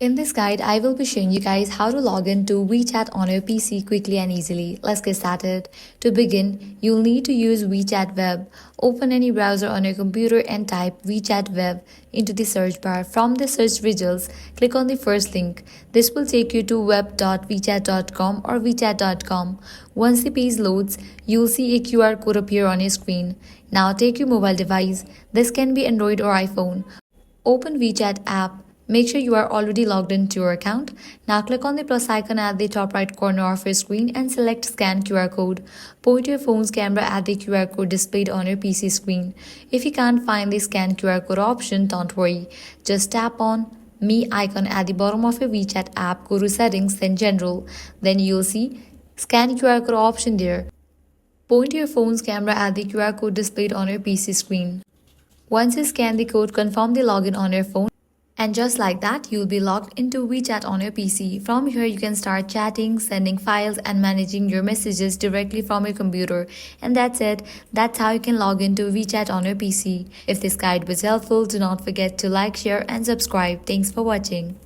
In this guide, I will be showing you guys how to log into WeChat on your PC quickly and easily. Let's get started. To begin, you'll need to use WeChat Web. Open any browser on your computer and type WeChat Web into the search bar. From the search results, click on the first link. This will take you to web.wechat.com or wechat.com. Once the page loads, you'll see a QR code appear on your screen. Now take your mobile device. This can be Android or iPhone. Open WeChat app. Make sure you are already logged into your account. Now click on the plus icon at the top right corner of your screen and select Scan QR Code. Point your phone's camera at the QR code displayed on your PC screen. If you can't find the Scan QR Code option, don't worry. Just tap on Me icon at the bottom of your WeChat app, go to Settings, then General. Then you'll see Scan QR Code option there. Point your phone's camera at the QR code displayed on your PC screen. Once you scan the code, confirm the login on your phone. And just like that, you'll be logged into WeChat on your PC. From here, you can start chatting, sending files, and managing your messages directly from your computer. And that's it. That's how you can log into WeChat on your PC. If this guide was helpful, do not forget to like, share, and subscribe. Thanks for watching.